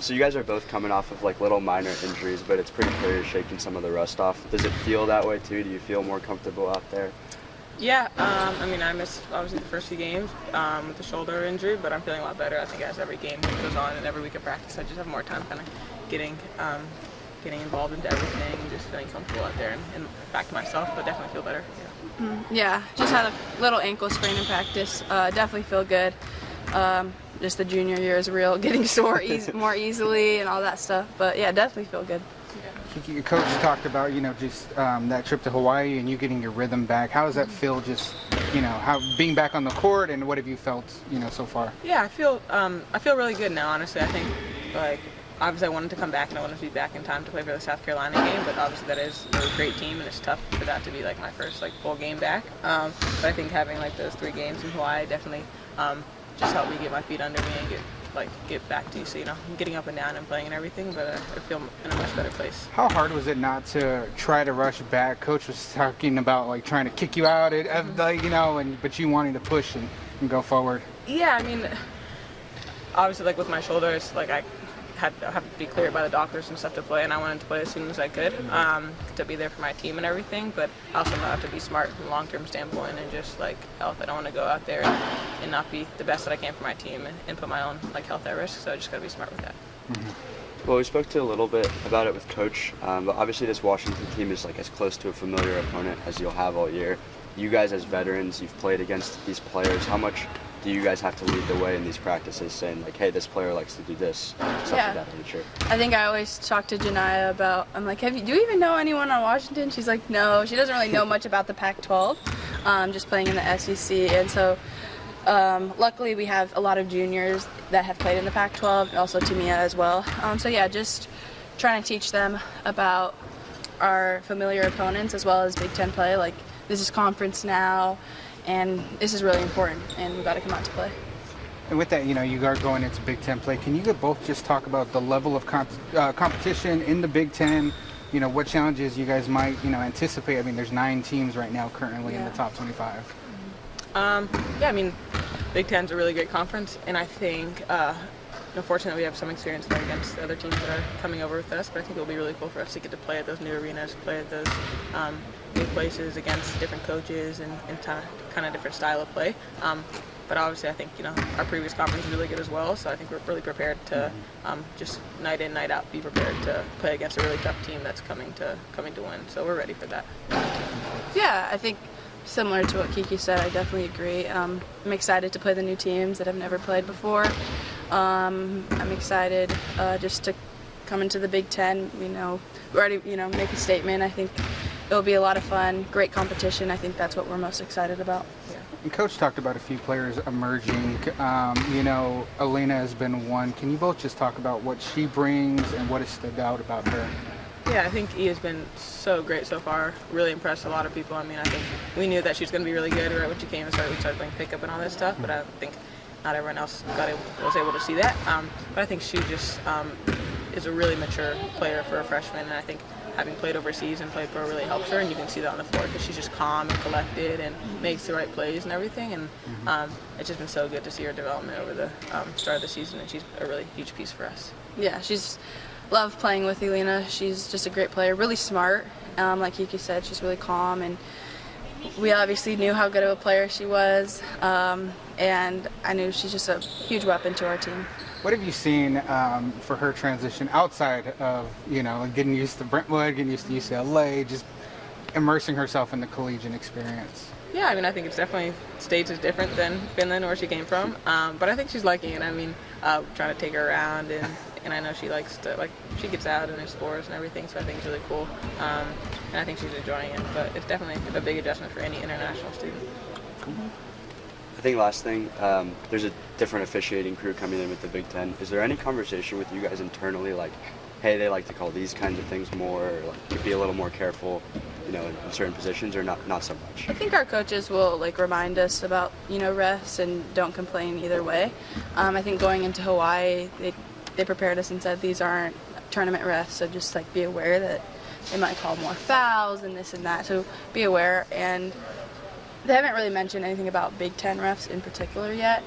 So you guys are both coming off of like little minor injuries, but it's pretty clear you're shaking some of the rust off. Does it feel that way too? Do you feel more comfortable out there? Yeah, I mean, I missed obviously the first few games with the shoulder injury, but I'm feeling a lot better. I think as every game goes on and every week of practice, I just have more time kind of getting involved into everything and just feeling comfortable out there and back to myself, but definitely feel better. Yeah, just had a little ankle sprain in practice. Definitely feel good. Just the junior year is real, getting sore more easily and all that stuff. But yeah, definitely feel good. Kiki, your coach talked about, just that trip to Hawaii and you getting your rhythm back. How does that feel, just, how being back on the court, and what have you felt, so far? Yeah, I feel really good now, honestly. I think, like, obviously I wanted to come back and I wanted to be back in time to play for the South Carolina game, but obviously that is a great team and it's tough for that to be like my first like full game back. But I think having like those 3 games in Hawaii definitely just helped me get my feet under me and get back to UC. I'm getting up and down and playing and everything, but I feel in a much better place. How hard was it not to try to rush back? Coach was talking about like trying to kick you out, but you wanting to push and go forward. Yeah, I mean, obviously like with my shoulder, it's like I have to be cleared by the doctors and stuff to play, and I wanted to play as soon as I could to be there for my team and everything, but I also know I have to be smart from a long-term standpoint and just like health. I don't want to go out there and not be the best that I can for my team and put my own like health at risk, so I just got to be smart with that. Well, we spoke to a little bit about it with Coach, but obviously this Washington team is like as close to a familiar opponent as you'll have all year. You guys as veterans, you've played against these players. How much do you guys have to lead the way in these practices, saying like, hey, this player likes to do this, stuff like that nature? I think I always talk to Janiyah about, I'm like, do you even know anyone on Washington? She's like, no, she doesn't really know much about the Pac-12, just playing in the SEC. And so luckily we have a lot of juniors that have played in the Pac-12, and also Timia as well. So yeah, just trying to teach them about our familiar opponents as well as Big Ten play. Like, this is conference now, and this is really important, and we've got to come out to play. And with that, you are going into Big Ten play. Can you both just talk about the level of competition in the Big Ten? What challenges you guys might, anticipate? I mean, there's 9 teams right now currently in the top 25. Yeah, I mean, Big Ten's a really great conference, and I think, fortunately we have some experience playing against the other teams that are coming over with us, but I think it'll be really cool for us to get to play at those new arenas, play at those new places against different coaches and kind of different style of play. But obviously I think, our previous conference is really good as well, so I think we're really prepared to just night in, night out be prepared to play against a really tough team that's coming to win. So we're ready for that. Yeah, I think similar to what Kiki said, I definitely agree. I'm excited to play the new teams that I've never played before. I'm excited just to come into the Big Ten, already, make a statement. I think it'll be a lot of fun, great competition. I think that's what we're most excited about. Yeah. And Coach talked about a few players emerging. Elena has been one. Can you both just talk about what she brings and what has stood out about her? Yeah, I think E has been so great so far. Really impressed a lot of people. I mean, I think we knew that she was going to be really good right when she came and we started playing pickup and all this stuff, but I think not everyone else was able to see that. But I think she just is a really mature player for a freshman, and I think having played overseas and played pro really helps her, and you can see that on the floor because she's just calm and collected and makes the right plays and everything, and it's just been so good to see her development over the start of the season, and she's a really huge piece for us. Yeah, love playing with Elena. She's just a great player, really smart. Like Kiki said, she's really calm, and we obviously knew how good of a player she was, and I knew she's just a huge weapon to our team. What have you seen for her transition outside of, getting used to Brentwood, getting used to UCLA, just immersing herself in the collegiate experience? Yeah, I mean, I think it's definitely, States is different than Finland, where she came from, but I think she's liking it. I mean, trying to take her around, and I know she likes to, she gets out and explores and everything, so I think it's really cool, and I think she's enjoying it, but it's definitely a big adjustment for any international student. I think last thing, there's a different officiating crew coming in with the Big Ten. Is there any conversation with you guys internally, like, hey, they like to call these kinds of things more, or like, be a little more careful, in certain positions, or not so much? I think our coaches will remind us about refs and don't complain either way. I think going into Hawaii, they prepared us and said these aren't tournament refs, so just be aware that they might call more fouls and this and that. So be aware, and they haven't really mentioned anything about Big Ten refs in particular yet.